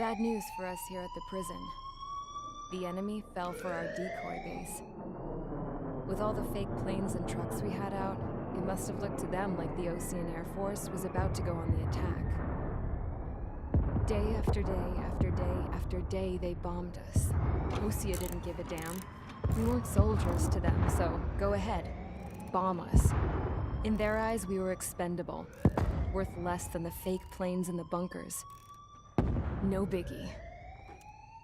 Bad news for us here at the prison. The enemy fell for our decoy base. With all the fake planes and trucks we had out, it must have looked to them like the Ocean Air Force was about to go on the attack. Day after day after day after day, they bombed us. Osea didn't give a damn. We weren't soldiers to them, so go ahead. Bomb us. In their eyes, we were expendable. Worth less than the fake planes in the bunkers. No biggie.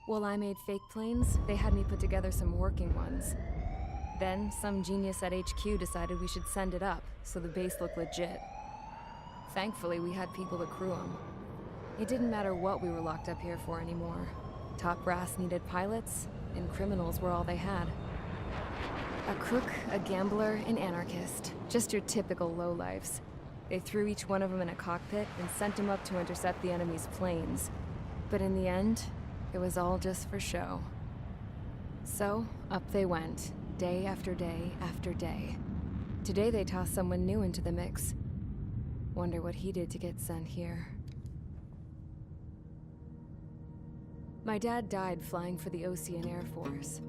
While I made fake planes, they had me put together some working ones. Then, some genius at HQ decided we should send it up, so the base looked legit. Thankfully, we had people to crew them. It didn't matter what we were locked up here for anymore. Top brass needed pilots, and criminals were all they had. A crook, a gambler, an anarchist. Just your typical lowlifes. They threw each one of them in a cockpit and sent them up to intercept the enemy's planes. But in the end, it was all just for show. So, up they went, day after day after day. Today they tossed someone new into the mix. Wonder what he did to get sent here. My dad died flying for the Ocean Air Force.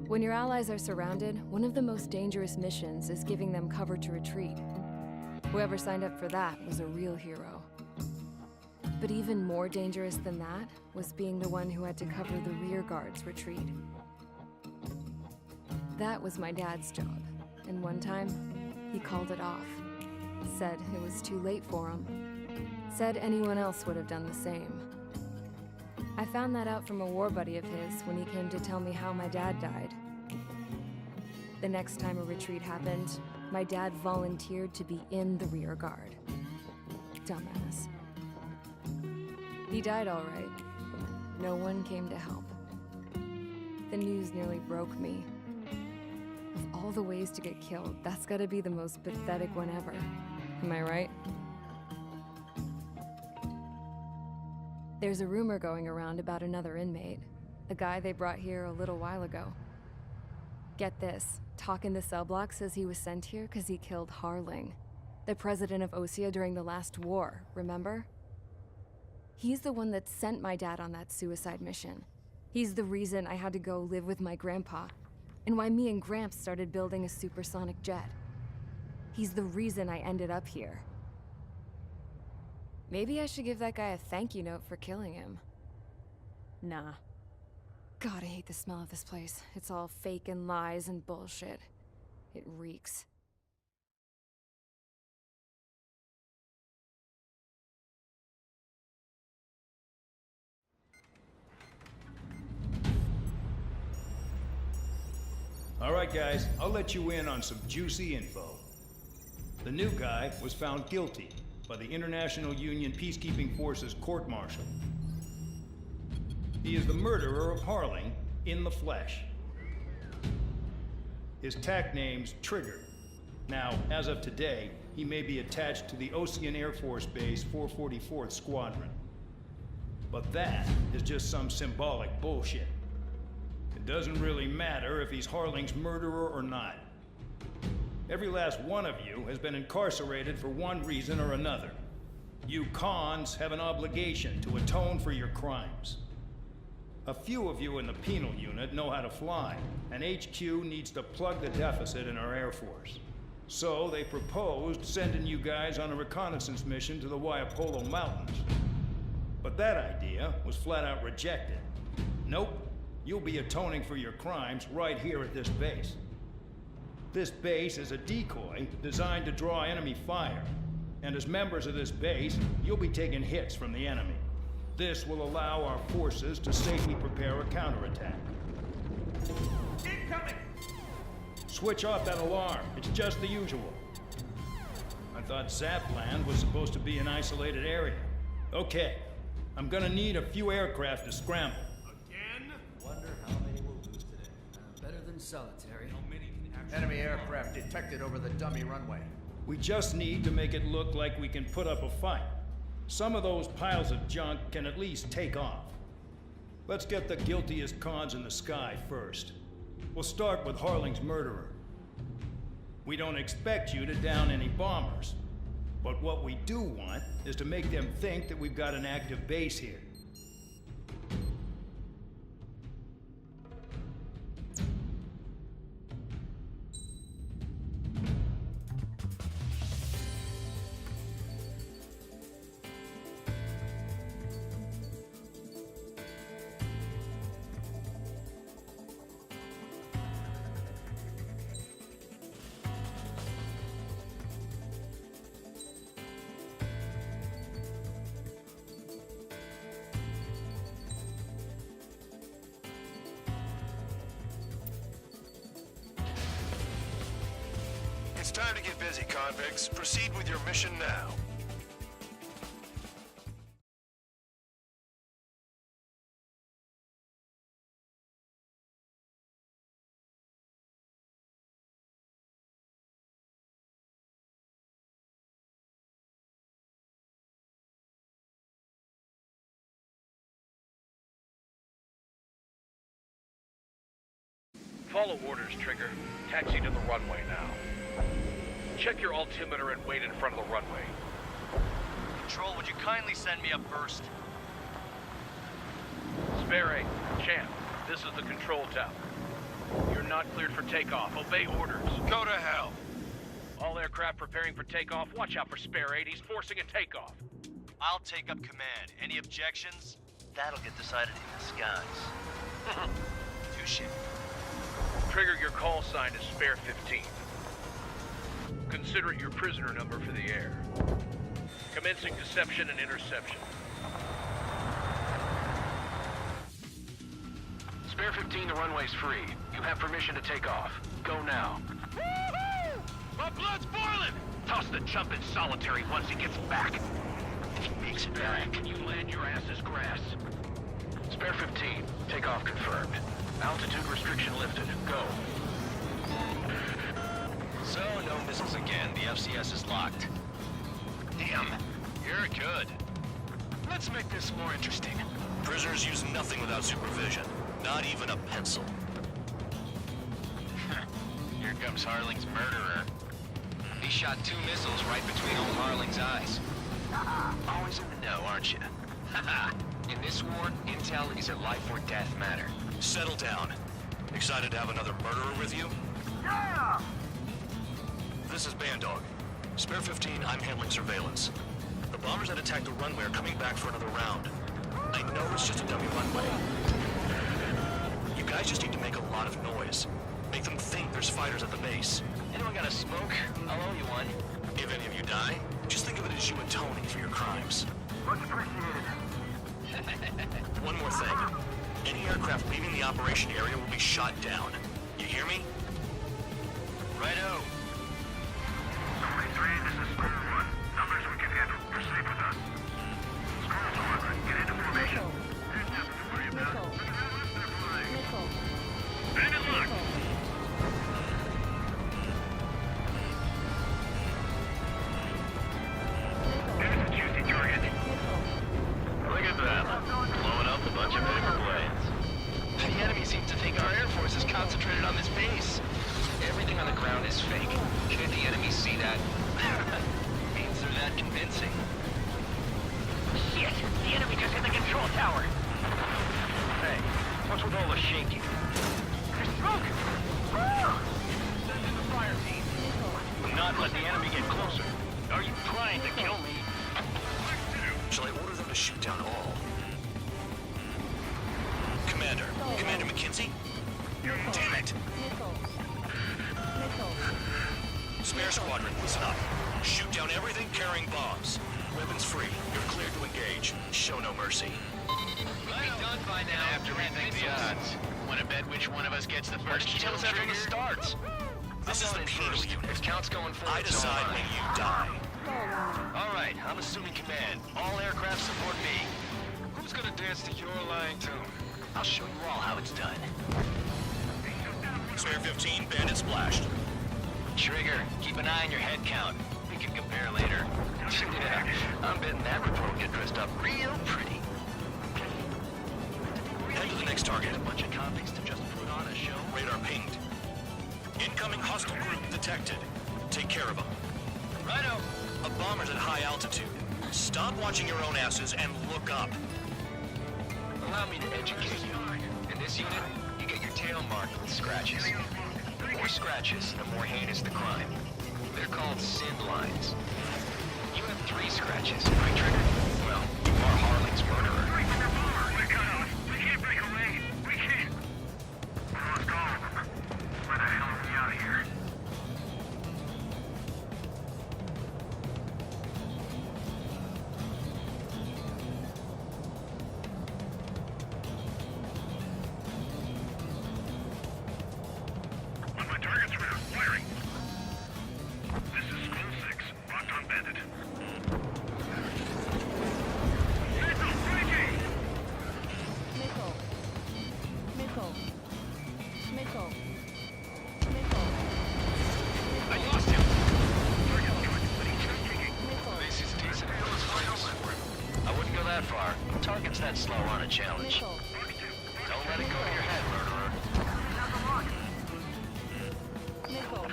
When your allies are surrounded, one of the most dangerous missions is giving them cover to retreat. Whoever signed up for that was a real hero. But even more dangerous than that was being the one who had to cover the rear guard's retreat. That was my dad's job, and one time, he called it off. Said it was too late for him. Said anyone else would have done the same. I found that out from a war buddy of his when he came to tell me how my dad died. The next time a retreat happened, my dad volunteered to be in the rear guard. Dumbass. He died all right. No one came to help. The news nearly broke me. Of all the ways to get killed, that's gotta be the most pathetic one ever. Am I right? There's a rumor going around about another inmate. A guy they brought here a little while ago. Get this, Talk in the cell block says he was sent here because he killed Harling, the president of Osea during the last war, remember? He's the one that sent my dad on that suicide mission. He's the reason I had to go live with my grandpa, and why me and Gramps started building a supersonic jet. He's the reason I ended up here. Maybe I should give that guy a thank you note for killing him. Nah. God, I hate the smell of this place. It's all fake and lies and bullshit. It reeks. All right, guys, I'll let you in on some juicy info. The new guy was found guilty by the International Union Peacekeeping Forces court-martial. He is the murderer of Harling in the flesh. His TAC name's Trigger. Now, as of today, he may be attached to the Ocean Air Force Base 444th Squadron. But that is just some symbolic bullshit. It doesn't really matter if he's Harling's murderer or not. Every last one of you has been incarcerated for one reason or another. You cons have an obligation to atone for your crimes. A few of you in the penal unit know how to fly, and HQ needs to plug the deficit in our Air Force. So they proposed sending you guys on a reconnaissance mission to the Waiapolo Mountains. But that idea was flat out rejected. Nope, you'll be atoning for your crimes right here at this base. This base is a decoy designed to draw enemy fire. And as members of this base, you'll be taking hits from the enemy. This will allow our forces to safely prepare a counterattack. Incoming! Switch off that alarm. It's just the usual. I thought Zapland was supposed to be an isolated area. Okay, I'm gonna need a few aircraft to scramble. Again? Wonder how many we'll lose today. Better than solitary. How many can actually... Enemy aircraft detected over the dummy runway. We just need to make it look like we can put up a fight. Some of those piles of junk can at least take off. Let's get the guiltiest cons in the sky first. We'll start with Harling's murderer. We don't expect you to down any bombers. But what we do want is to make them think that we've got an active base here. It's time to get busy, convicts. Proceed with your mission now. Follow orders, Trigger. Taxi to the runway now. Check your altimeter and wait in front of the runway. Control, would you kindly send me up first? Spare Champ, this is the control tower. You're not cleared for takeoff. Obey orders. Go to hell. All aircraft preparing for takeoff. Watch out for Spare 8. He's forcing a takeoff. I'll take up command. Any objections? That'll get decided in the skies. Touche. Trigger, your call sign is Spare 15. Consider it your prisoner number for the air. Commencing deception and interception. Spare 15, the runway's free. You have permission to take off. Go now. Woohoo! My blood's boiling! Toss the chump in solitary once he gets back. If he makes it back, you land your ass as grass. Spare 15, takeoff confirmed. Altitude restriction lifted. Go. So, no missiles again. The FCS is locked. Damn, you're good. Let's make this more interesting. Prisoners use nothing without supervision. Not even a pencil. Here comes Harling's murderer. He shot 2 missiles right between old Harling's eyes. Always in the know, aren't you? In this war, intel is a life or death matter. Settle down. Excited to have another murderer with you? Yeah! This is Bandog. Spare 15, I'm handling surveillance. The bombers that attacked the runway are coming back for another round. I know it's just a dummy runway. You guys just need to make a lot of noise. Make them think there's fighters at the base. Anyone got a smoke? I'll owe you one. If any of you die, just think of it as you atoning for your crimes. Much appreciated. One more thing. Any aircraft leaving the operation area will be shot down. You hear me? Righto. 23, this is Squirrel 1. Numbers we can handle. Proceed with us. Squirrel 1, get into formation. There's nothing to worry about. Look at how left they're flying. Bend and look. There's a juicy target. Look at that. Blowing up a bunch of paper planes. The enemy seems to think our Air Force is concentrated on this base. Everything on the ground is fake. Can't the enemy see that? Means they're that convincing. Shit! The enemy just hit the control tower! Hey, what's with all the shaking? There's smoke! Send in the fire team. Not let the enemy get closer. Are you trying to kill me? Shall I order them to shoot down all? Commander McKinsey? Damn it! Spare squadron, listen up. Shoot down everything carrying bombs. Weapons free. You're cleared to engage. Show no mercy. We'll be done by now. After rethink the odds. Want to bet which one of us gets the first kill us after it starts? This is the penal unit. If count's going forward, I decide when you die. All right, I'm assuming command. All aircraft support me. Who's gonna dance to your line tune? I'll show you all how it's done. Spare 15, bandit splashed. Trigger, keep an eye on your head count. We can compare later. Yeah, I'm betting that report will get dressed up real pretty. Head to the next target. A bunch of convicts to just put on a show. Radar pinged. Incoming hostile group detected. Take care of them. Righto. A bomber's at high altitude. Stop watching your own asses and look up. Allow me to educate you. In this unit, you get your tail marked with scratches. The more scratches, the more heinous the crime. They're called sin lines. You have 3 scratches, right, Trigger? Well, you are Harling's murderer. We're cut off. We can't break away. We can't. We lost all of them. Where the hell are we out of here? On my target's round. Firing. slow on a challenge. Nickel. Don't let it go to your head, murderer. Nickel.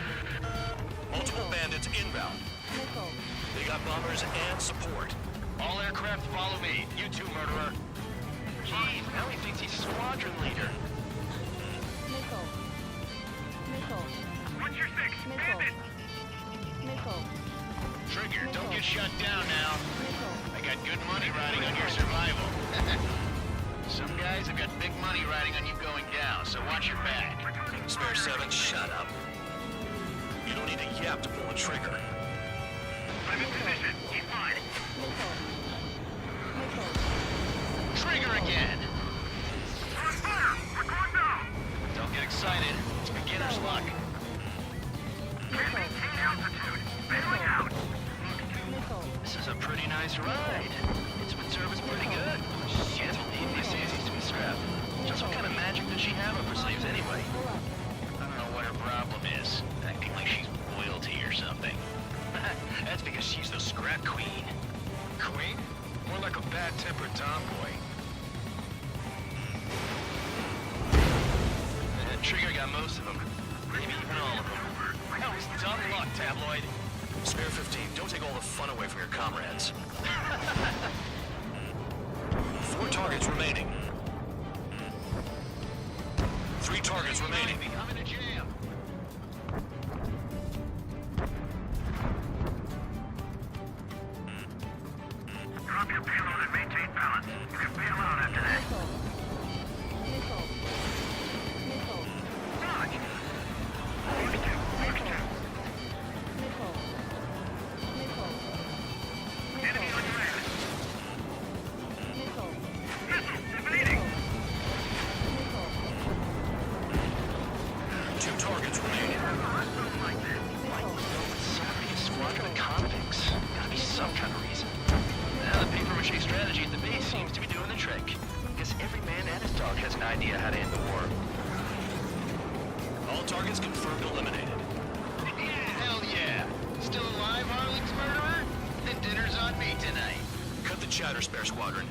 Multiple bandits inbound. Nickel. They got bombers and support. All aircraft follow me. You too, murderer. Jeez, now he thinks he's squadron leader. Nickel. Nickel. What's your fix? Nickel. Nickel. Trigger, don't get shut down now. Nickel. I got good money riding on your survival. Some guys have got big money riding on you going down, so watch your back. Spare 7, shut up. You don't need a yap to pull a trigger. I'm in position. Keep fine. Nickel. Nickel. Trigger again! On fire! We're going down! Don't get excited. It's beginner's luck. Maintain altitude. Bailing out. Nickel. This is a pretty nice ride. Instrument service pretty good. Shit, these seems to be scrapped. Just what kind of magic does she have up her sleeves anyway? I don't know what her problem is. Acting like she's royalty or something. That's because she's the scrap queen. Queen? More like a bad-tempered tomboy. Trigger got most of them. Maybe even all of them. Hell, it's dumb luck, tabloid. Spare 15, don't take all the fun away from your comrades. 4 targets remaining. 3 targets remaining. I'm in a jam. Drop your payload and maintain balance. You can bail out after that. Nickel. Nickel. Dodge! Nickel. Nickel. Nickel. Enemy on your ass. Nickel. Missile! Evading! Nickel. 2 targets remaining. Someone be a squadron of convicts. Gotta be some kind of reason. Now, the paper-mache strategy at the base seems to be doing the trick. Guess every man and his dog has an idea how to end the war. All targets confirmed eliminated. Yeah, hell yeah! Still alive, Harling's murderer? Then dinner's on me tonight. Cut the chatter, Spare Squadron.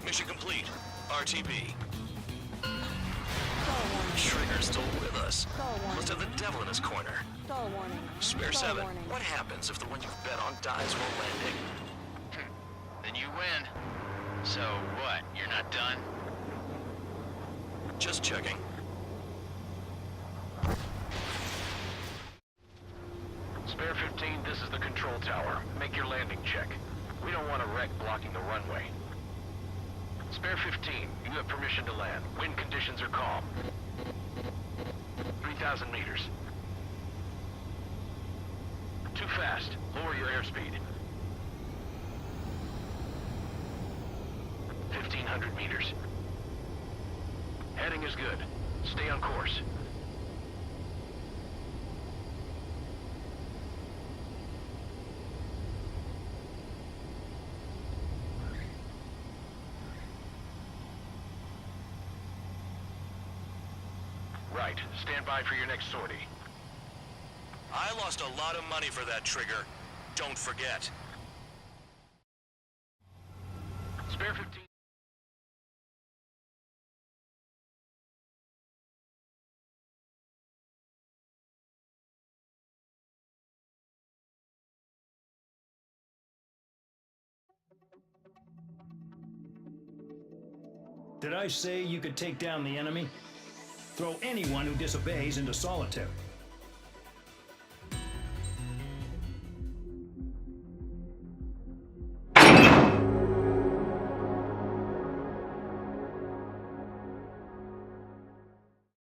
Mission complete. RTB. Stall warning. Trigger's still with us. Stall warning. Must have the devil in his corner. Stall warning. Spare Stall 7. warning. What happens if the one you've bet on dies while landing? Then you win. So what? You're not done? Just checking. Spare 15, this is the control tower. Make your landing check. We don't want a wreck blocking the runway. Spare 15, you have permission to land. Wind conditions are calm. 3,000 meters. Too fast. Lower your airspeed. 1,500 meters. Heading is good. Stay on course. Right. Stand by for your next sortie. I lost a lot of money for that trigger. Don't forget. Spare 15. Did I say you could take down the enemy? Throw anyone who disobeys into solitary.